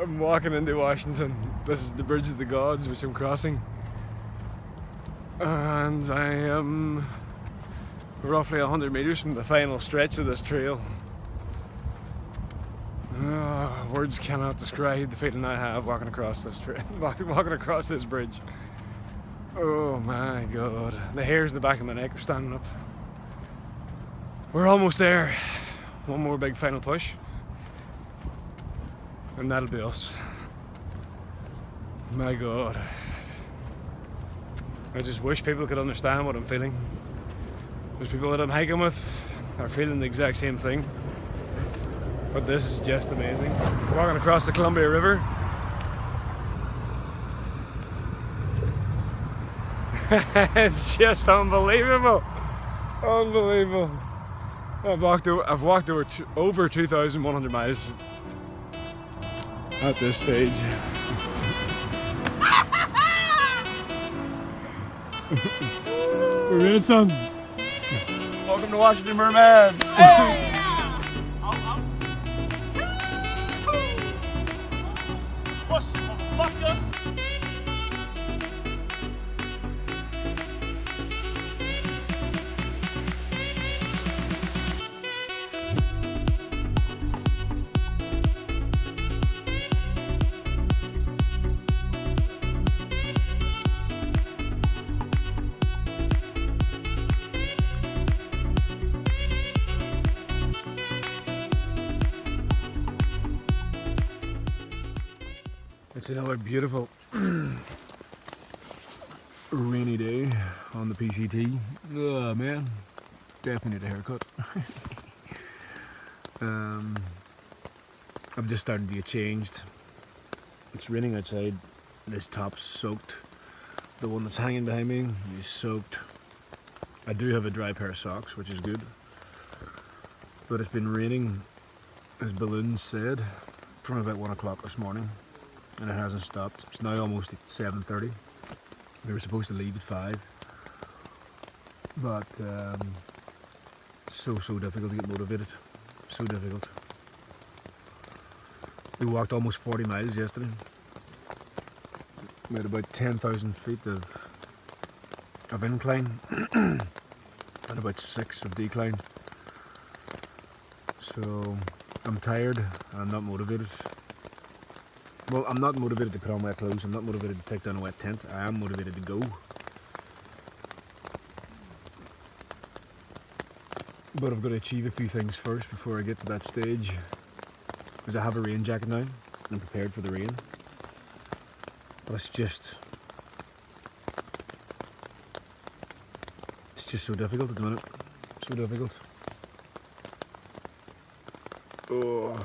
I'm walking into Washington. This is the Bridge of the Gods, which I'm crossing. And I am roughly 100 metres from the final stretch of this trail. Words cannot describe the feeling I have walking across this walking across this bridge. Oh my god. The hairs in the back of my neck are standing up. We're almost there. One more big final push. And that'll be us. My god. I just wish people could understand what I'm feeling. There's people that I'm hiking with are feeling the exact same thing. But this is just amazing. Walking across the Columbia River. It's just unbelievable. Unbelievable. I've walked over 2,100 miles at this stage. We're in it, son. Welcome to Washington, Merman. Hey! What's up, motherfucker? It's another beautiful rainy day on the PCT. Oh man, definitely need a haircut. I've just started to get changed. It's raining outside. This top's soaked. The one that's hanging behind me is soaked. I do have a dry pair of socks, which is good. But it's been raining, as balloons said, from about 1 o'clock this morning. And it hasn't stopped. It's now almost at 7:30. We were supposed to leave at 5. But so difficult to get motivated. So difficult. We walked almost 40 miles yesterday. We had about 10,000 feet of incline and about 6 of decline. So I'm tired and I'm not motivated. Well, I'm not motivated to put on wet clothes, I'm not motivated to take down a wet tent, I am motivated to go. But I've got to achieve a few things first before I get to that stage. Because I have a rain jacket now, and I'm prepared for the rain. But it's just so difficult at the minute, so difficult. Oh.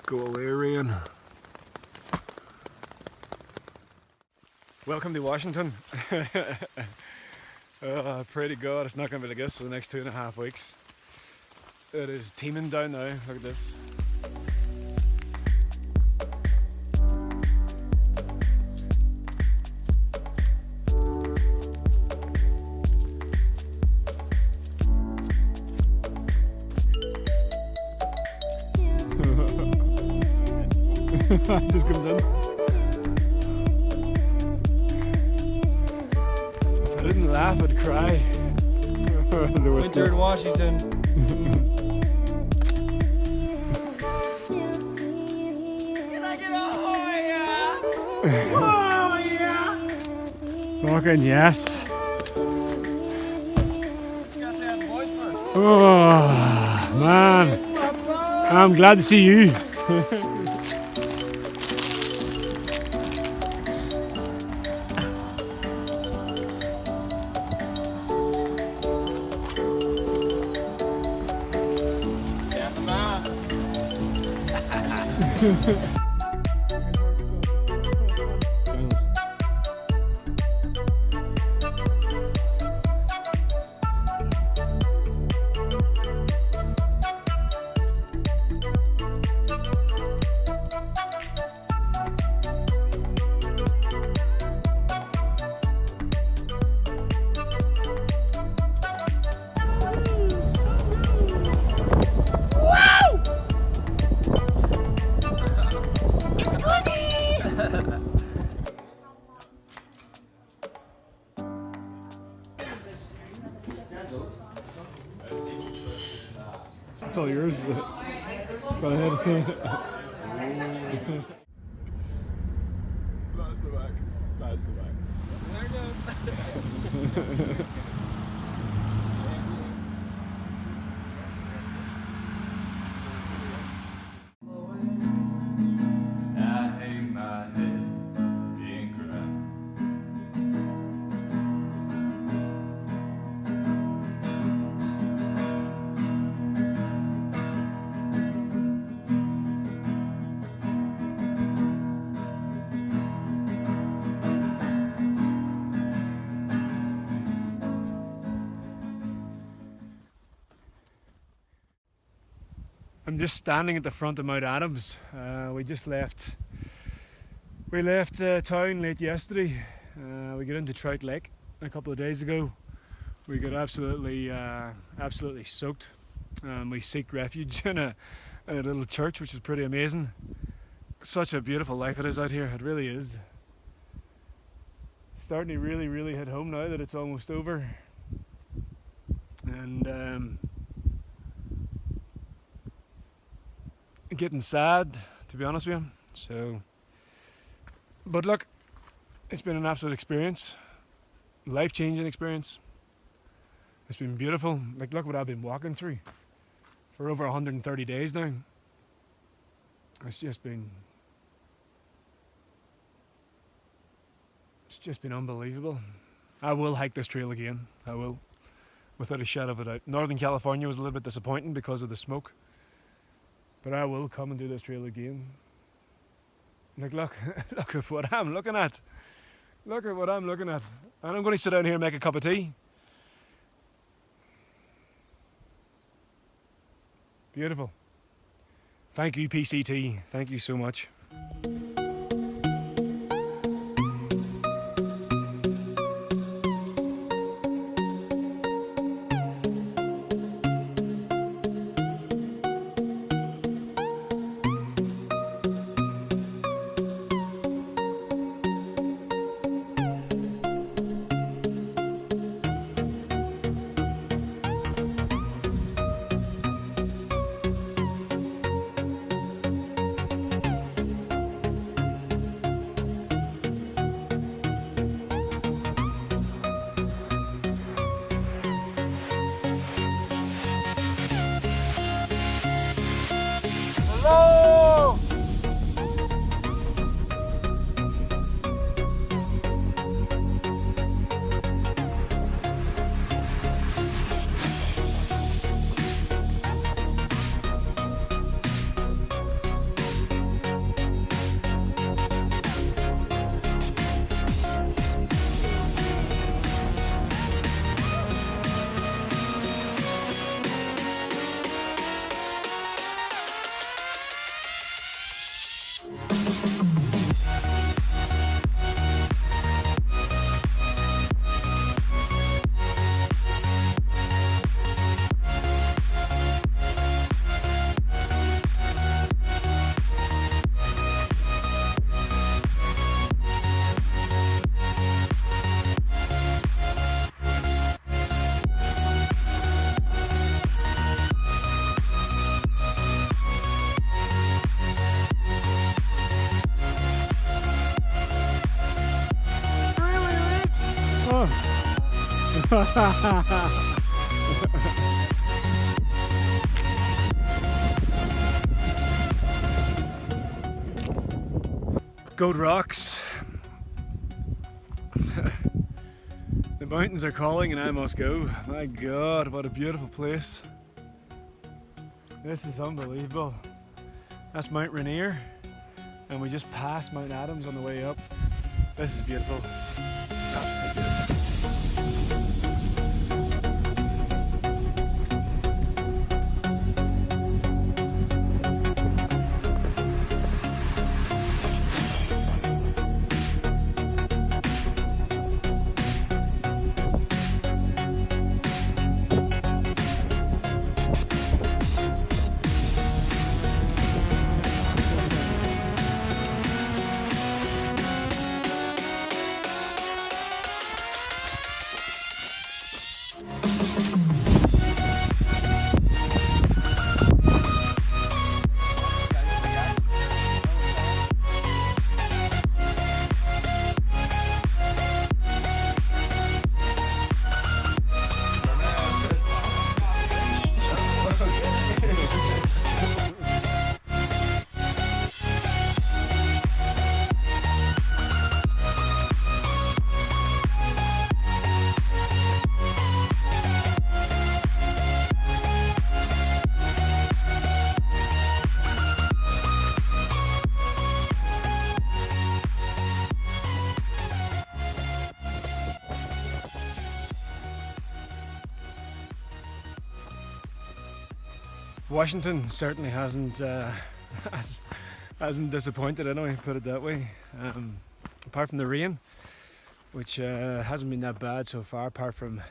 Go away, rain. Welcome to Washington. I pray to God it's not going to be like this for the next 2.5 weeks. It is teeming down now. Look at this. It just comes in. If I didn't laugh, I'd cry. Winter in Washington. Can I get a oh yeah? Oh yeah! Fucking yes. Gotta say the voice first. Oh man, I'm glad to see you. It's all yours. Go ahead. That's the back. That's the back. There it goes. I hang my head and cry. I'm just standing at the front of Mount Adams. We just left. We left town late yesterday. We got into Trout Lake a couple of days ago. We got absolutely soaked. We sought refuge in a little church, which is pretty amazing. Such a beautiful life it is out here. It really is. Starting to really hit home now that it's almost over. And getting sad, to be honest with you. So, but look, it's been an absolute experience, life-changing experience. It's been beautiful. Like, look what I've been walking through for over 130 days now. It's just been unbelievable. I will hike this trail again. I will, without a shadow of a doubt. Northern California was a little bit disappointing because of the smoke. But I will come and do this trail again. Like, look at what I'm looking at. Look at what I'm looking at. And I'm going to sit down here and make a cup of tea. Beautiful. Thank you, PCT. Thank you so much. Hello! Goat Rocks. The mountains are calling and I must go. My God, what a beautiful place. This is unbelievable. That's Mount Rainier and we just passed Mount Adams on the way up. This is beautiful. Absolutely beautiful. Washington certainly hasn't hasn't disappointed anyway, put it that way. Apart from the rain, which hasn't been that bad so far, apart from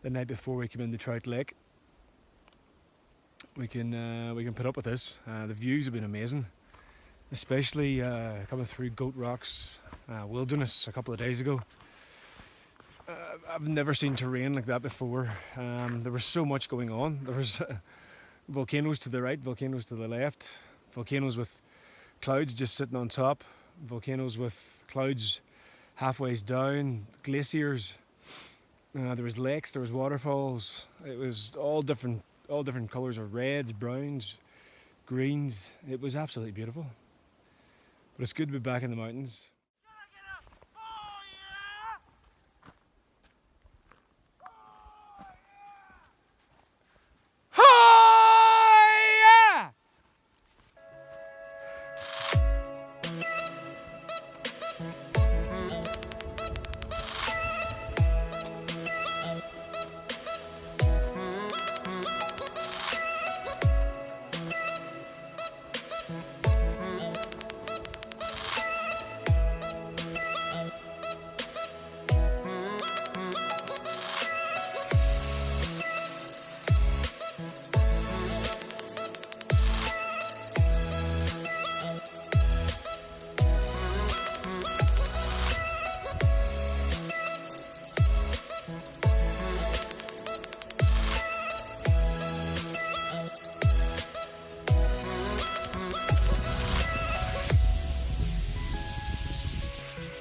the night before we came into Trout Lake. We can put up with this. The views have been amazing, especially coming through Goat Rocks wilderness a couple of days ago. I've never seen terrain like that before. There was so much going on. There was volcanoes to the right, volcanoes to the left, volcanoes with clouds just sitting on top, volcanoes with clouds halfway down, glaciers. There was lakes, there was waterfalls. It was all different colours of reds, browns, greens. It was absolutely beautiful. But it's good to be back in the mountains.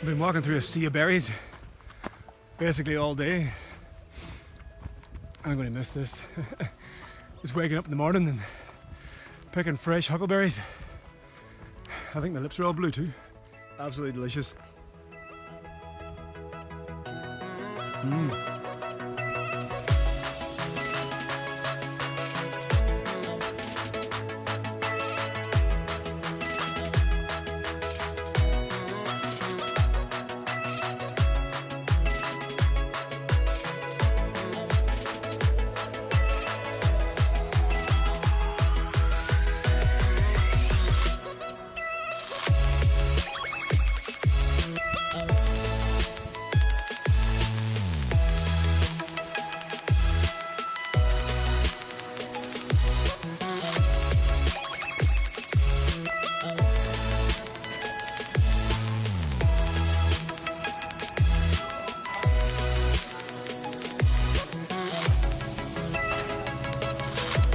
I've been walking through a sea of berries basically all day. I'm going to miss this. Just waking up in the morning and picking fresh huckleberries. I think my lips are all blue too. Absolutely delicious.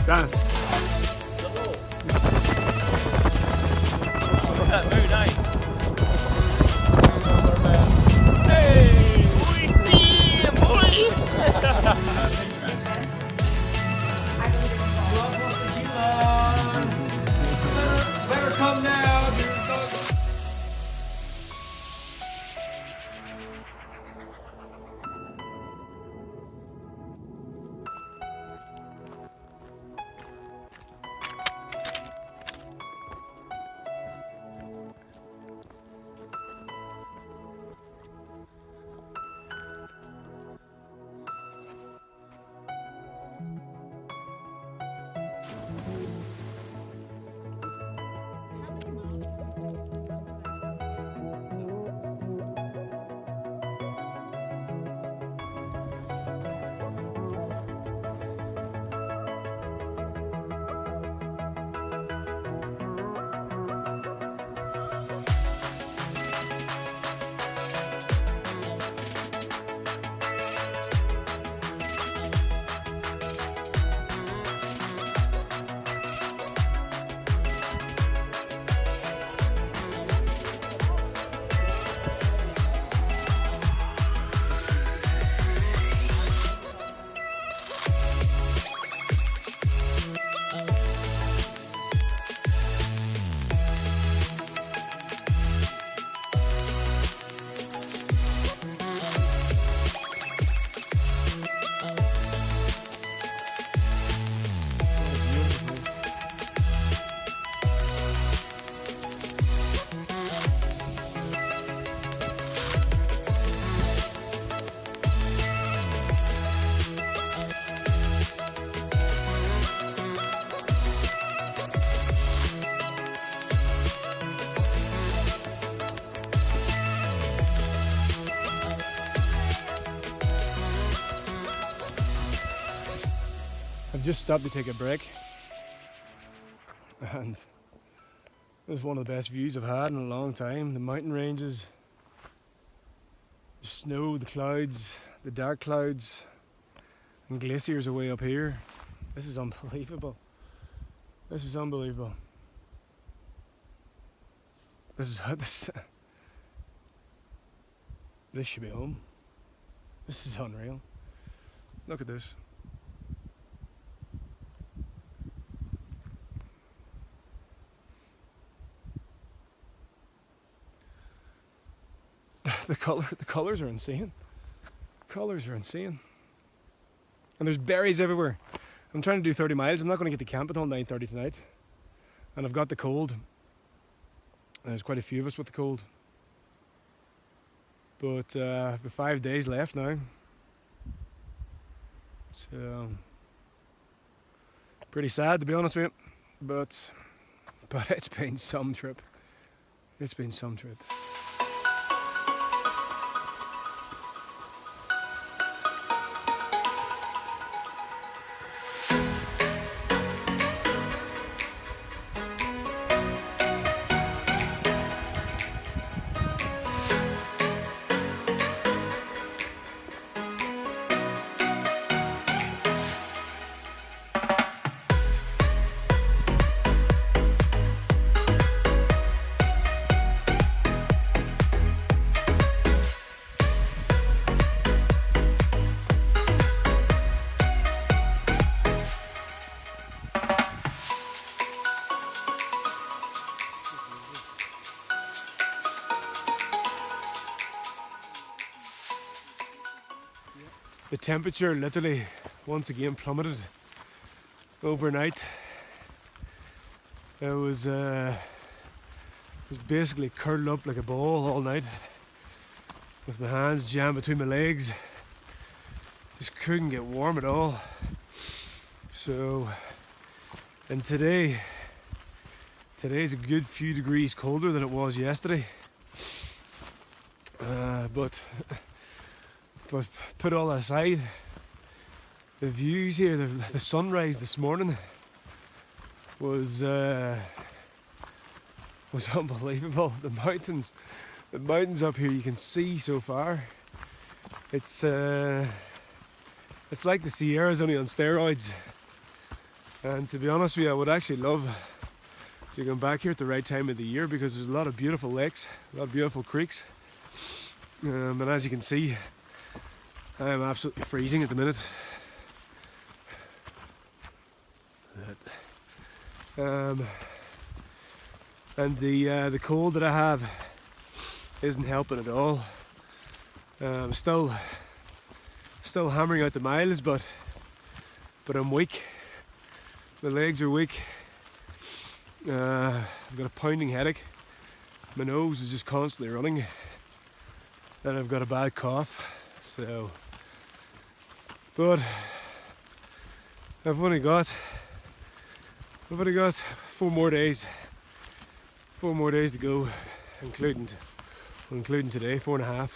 Dance. Very nice. Hey! Better come now. just stopped to take a break, and it was one of the best views I've had in a long time. The mountain ranges, the snow, the clouds, the dark clouds, and glaciers are way up here. This is unbelievable. This is unbelievable. This should be home. This is unreal. Look at this. The colors are insane. Colors are insane. And there's berries everywhere. I'm trying to do 30 miles. I'm not going to get to camp until 9:30 tonight. And I've got the cold. And there's quite a few of us with the cold. But I've got 5 days left now. So pretty sad, to be honest with you. But it's been some trip. It's been some trip. The temperature literally once again plummeted overnight. It was basically curled up like a ball all night with my hands jammed between my legs. Just couldn't get warm at all. So, and today's a good few degrees colder than it was yesterday. But put all that aside, the views here, the sunrise this morning was unbelievable. The mountains up here you can see so far. It's like the Sierras only on steroids. And to be honest with you, I would actually love to come back here at the right time of the year because there's a lot of beautiful lakes, a lot of beautiful creeks. And as you can see, I am absolutely freezing at the minute. And the cold that I have isn't helping at all. I'm still hammering out the miles, but I'm weak. My legs are weak. I've got a pounding headache. My nose is just constantly running, and I've got a bad cough. So, but I've only got 4 more days. 4 more days to go, including today, 4.5.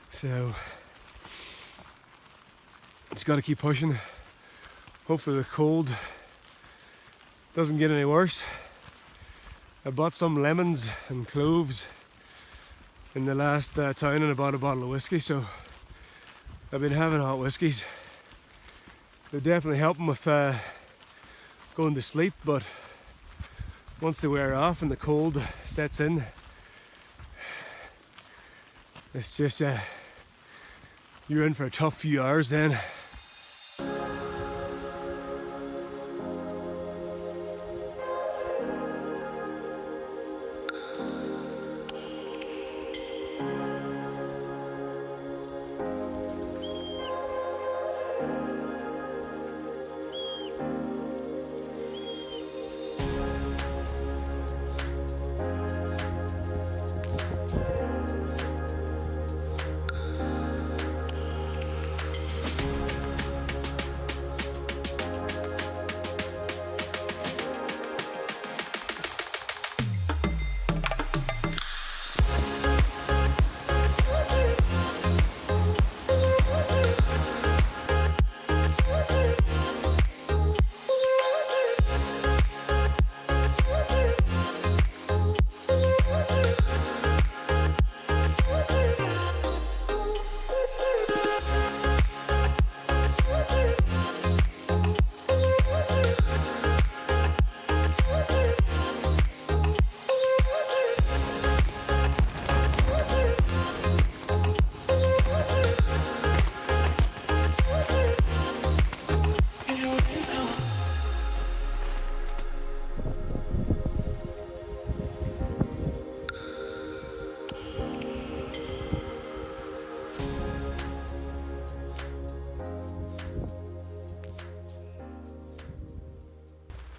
So just got to keep pushing. Hopefully the cold doesn't get any worse. I bought some lemons and cloves in the last town and I bought a bottle of whiskey, so I've been having hot whiskies. They're definitely helping with going to sleep, but once they wear off and the cold sets in, it's just you're in for a tough few hours then.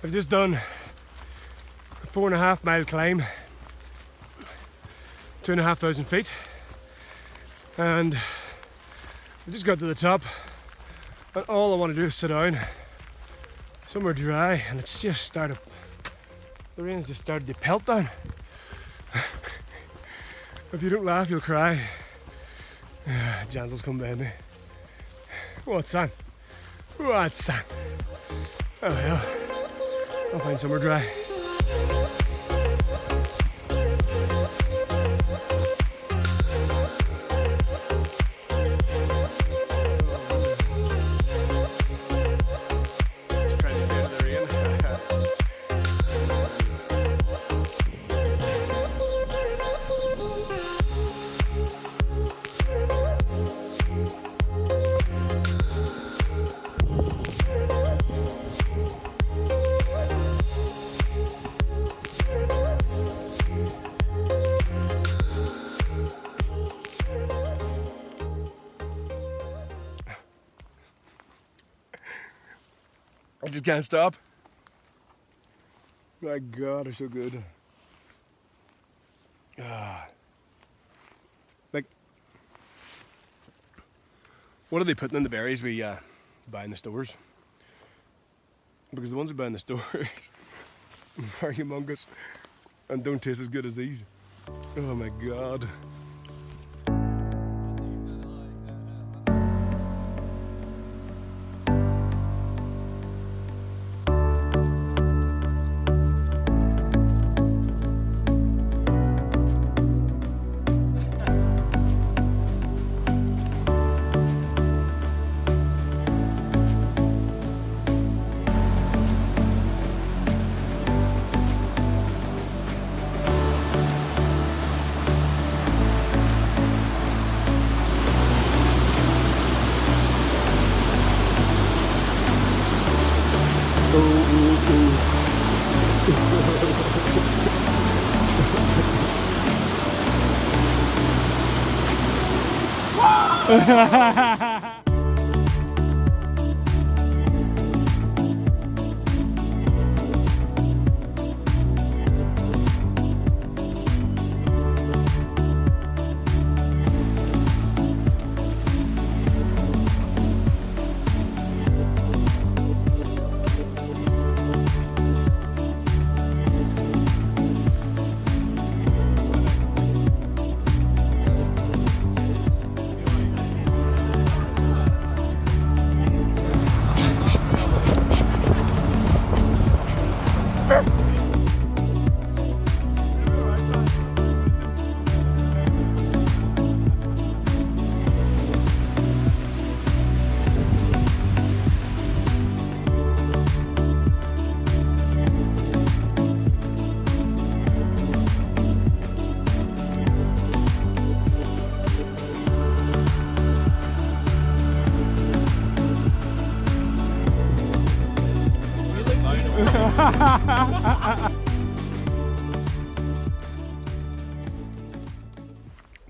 I've just done a 4.5 mile climb, 2,500 feet, and I just got to the top, and all I want to do is sit down somewhere dry, and it's just started, the rain's just started to pelt down. If you don't laugh, you'll cry. Gentle's come behind me. What, son? What, son? Oh well, I'll find somewhere dry. Just trying to stay out of the rain. I just can't stop. My God, they're so good. Like, what are they putting in the berries we buy in the stores? Because the ones we buy in the stores are humongous and don't taste as good as these. Oh my God.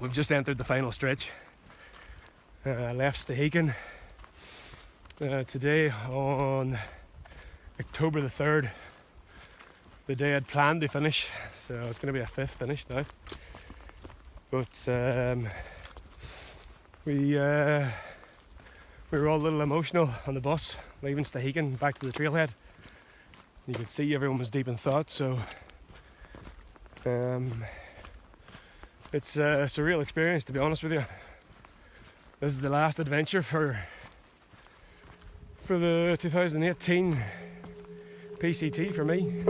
We've just entered the final stretch. I left Stehekin today on October the 3rd, the day I'd planned to finish, so it's going to be a 5th finish now. But we were all a little emotional on the bus leaving Stehekin back to the trailhead. You could see everyone was deep in thought, so it's a surreal experience, to be honest with you. This is the last adventure for the 2018 PCT for me.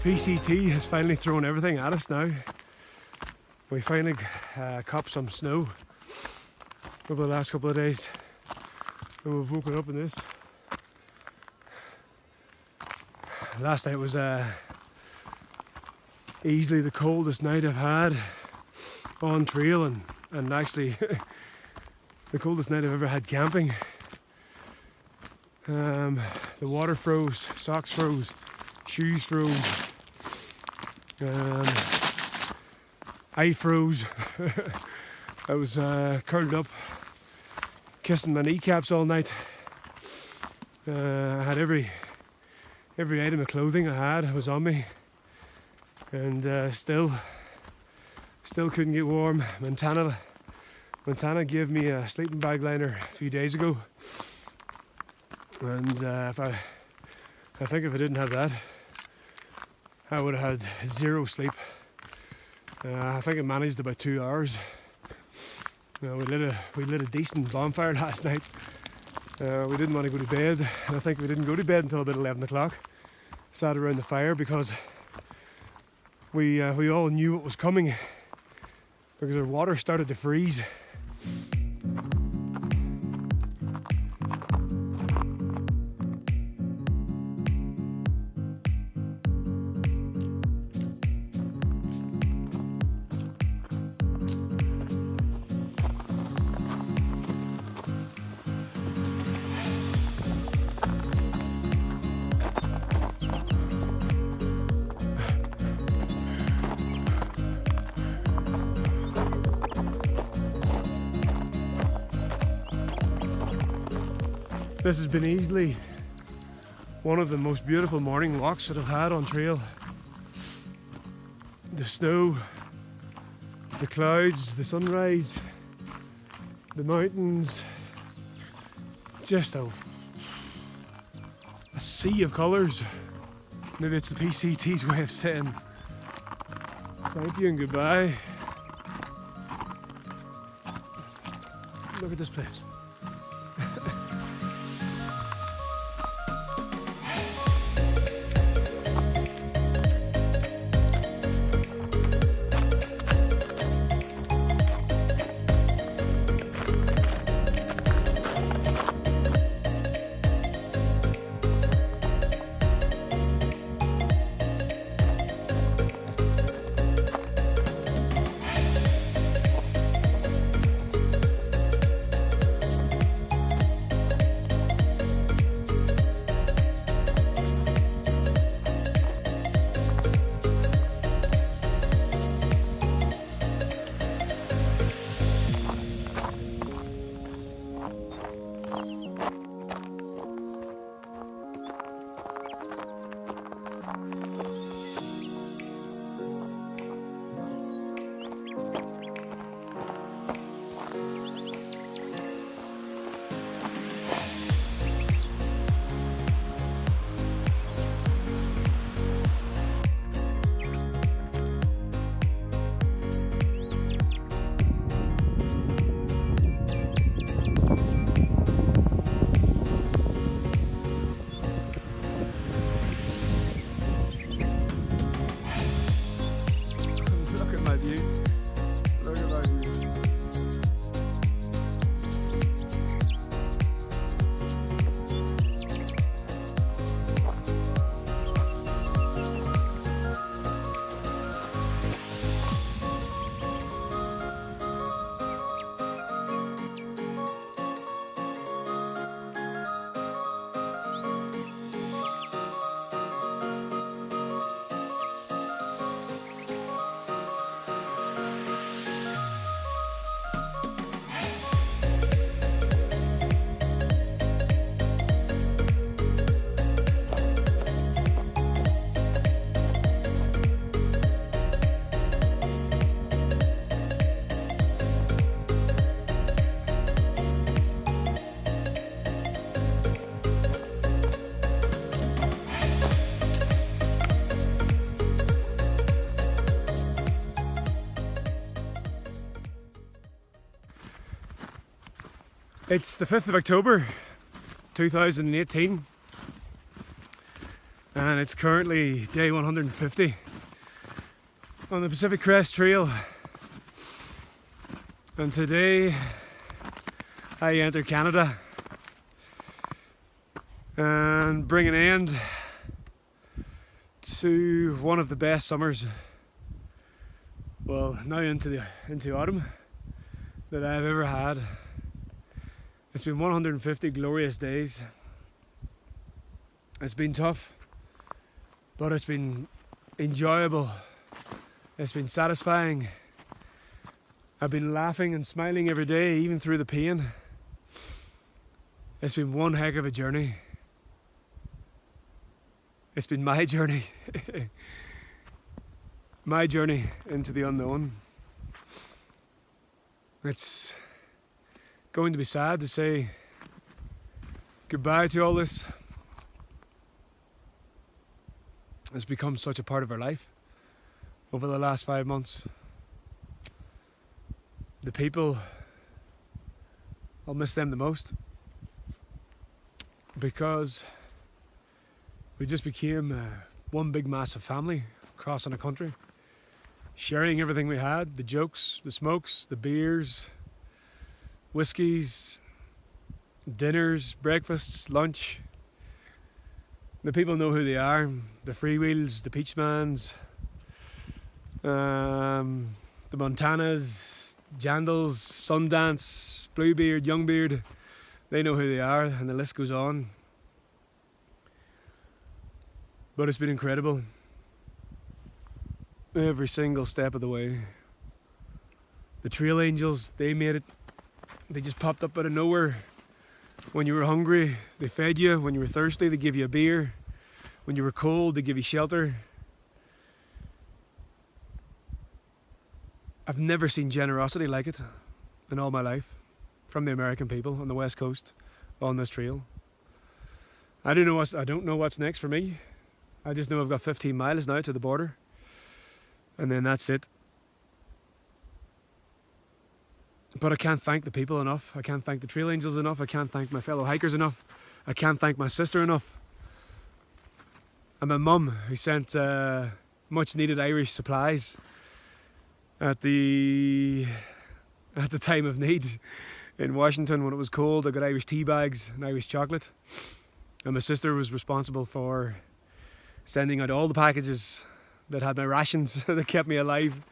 PCT has finally thrown everything at us now. We finally copped some snow over the last couple of days, and we've woken up in this. Last night was easily the coldest night I've had on trail, and actually the coldest night I've ever had camping. The water froze, socks froze, shoes froze, I froze. I was curled up, kissing my kneecaps all night. I had every item of clothing I had was on me, and still couldn't get warm. Montana gave me a sleeping bag liner a few days ago, and I think if I didn't have that, I would have had zero sleep. I think I managed about 2 hours. We lit a decent bonfire last night. We didn't want to go to bed, and I think we didn't go to bed until about 11 o'clock. Sat around the fire because we all knew what was coming, because our water started to freeze. This has been easily one of the most beautiful morning walks that I've had on trail. The snow, the clouds, the sunrise, the mountains, just a sea of colours. Maybe it's the PCT's way of saying thank you and goodbye. Look at this place. It's the 5th of October 2018, and it's currently day 150 on the Pacific Crest Trail, and today I enter Canada and bring an end to one of the best summers, well, now into autumn, that I've ever had. It's been 150 glorious days. It's been tough, but it's been enjoyable. It's been satisfying. I've been laughing and smiling every day, even through the pain. It's been one heck of a journey. It's been my journey. My journey into the unknown. It's going to be sad to say goodbye to all this. It's become such a part of our life over the last 5 months. The people, I'll miss them the most, because we just became one big massive family crossing a country, sharing everything we had, the jokes, the smokes, the beers, whiskies, dinners, breakfasts, lunch. The people know who they are, the Freewheels, the Peachmans, the Montanas, Jandals, Sundance, Bluebeard, Youngbeard. They know who they are, and the list goes on. But it's been incredible. Every single step of the way. The Trail Angels, they made it. They just popped up out of nowhere. When you were hungry, they fed you. When you were thirsty, they gave you a beer. When you were cold, they gave you shelter. I've never seen generosity like it in all my life from the American people on the West Coast on this trail. I don't know what's next for me. I just know I've got 15 miles now to the border, and then that's it. But I can't thank the people enough. I can't thank the Trail Angels enough. I can't thank my fellow hikers enough. I can't thank my sister enough. And my mum, who sent much needed Irish supplies at the time of need in Washington when it was cold. I got Irish tea bags and Irish chocolate. And my sister was responsible for sending out all the packages that had my rations that kept me alive.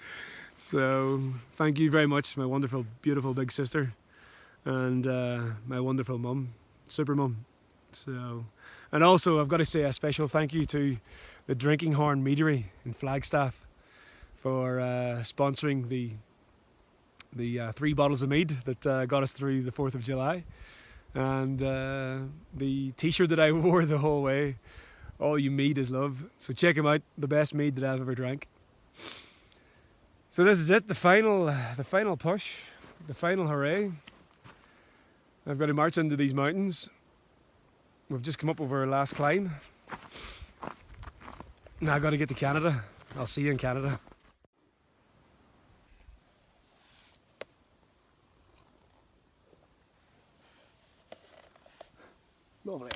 So thank you very much, my wonderful, beautiful big sister, and my wonderful mum, super mum. So, and also I've got to say a special thank you to the Drinking Horn Meadery in Flagstaff for sponsoring the 3 bottles of mead that got us through the 4th of July, and the t-shirt that I wore the whole way. All you mead is love. So check them out, the best mead that I've ever drank. So this is it, the final push, the final hooray. I've got to march into these mountains. We've just come up over our last climb. Now I've got to get to Canada. I'll see you in Canada. Lovely.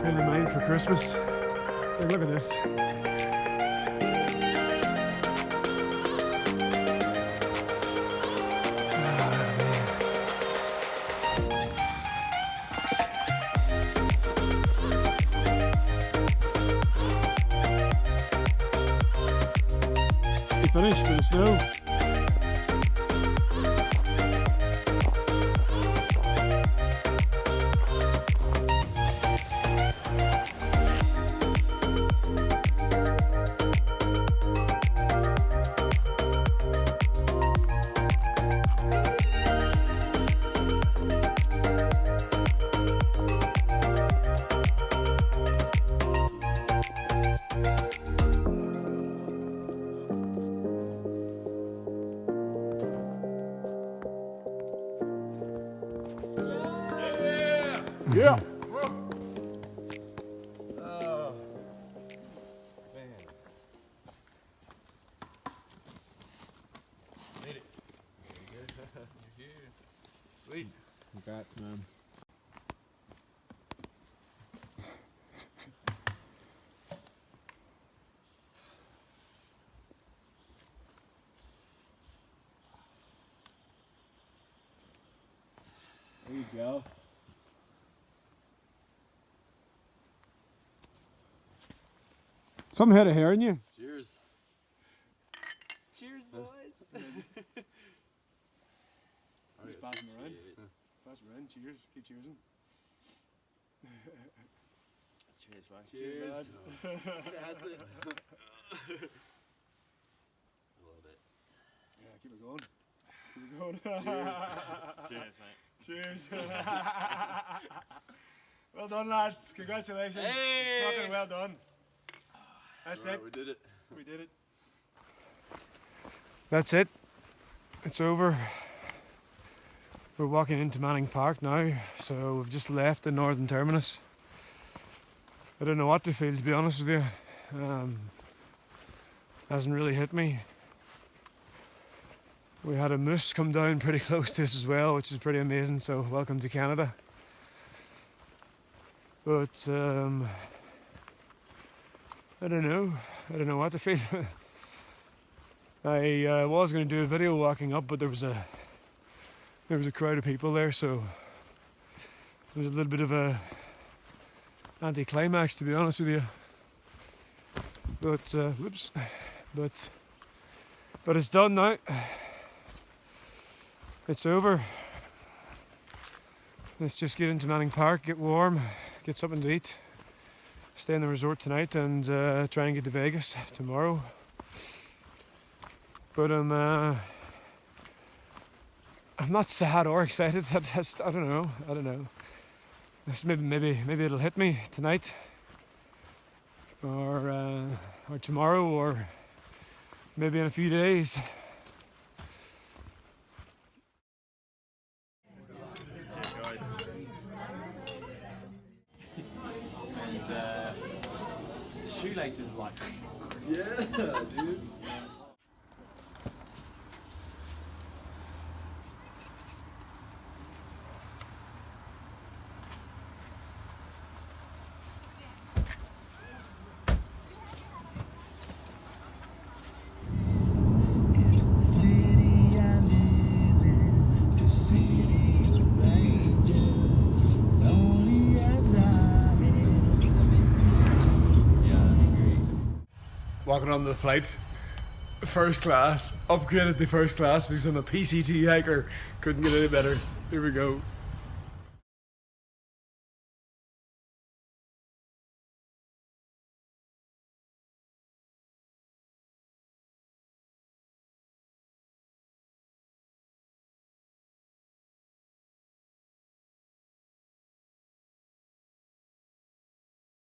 In the mind for Christmas. Hey, look at this. Finished with the snow. Yeah. Sweet. Congrats, man. There you go. Something had a hair in you. Cheers. Cheers, boys. Just pass them around. Pass them around. Cheers. Keep cheersing. Cheers, man. Cheers, lads. That's it. I love it. Yeah, keep it going. Keep it going. Cheers, mate. Cheers. Well done, lads. Congratulations. Hey! Fucking well done. That's Right, it. we did it. We did it. That's it. It's over. We're walking into Manning Park now, so we've just left the northern terminus. I don't know what to feel, to be honest with you. Hasn't really hit me. We had a moose come down pretty close to us as well, which is pretty amazing, so welcome to Canada. But I don't know what to feel. I was going to do a video walking up, but there was a crowd of people there, so it was a little bit of a anticlimax, to be honest with you. But whoops, but it's done now. It's over. Let's just get into Manning Park, get warm, get something to eat, stay in the resort tonight, and try and get to Vegas tomorrow. But I'm not sad or excited. I don't know. Maybe it'll hit me tonight, or tomorrow, or maybe in a few days. Cheers, guys. And shoelaces like. Yeah, dude. Walking on the flight, first class, upgraded to first class because I'm a PCT hiker. Couldn't get any better. Here we go.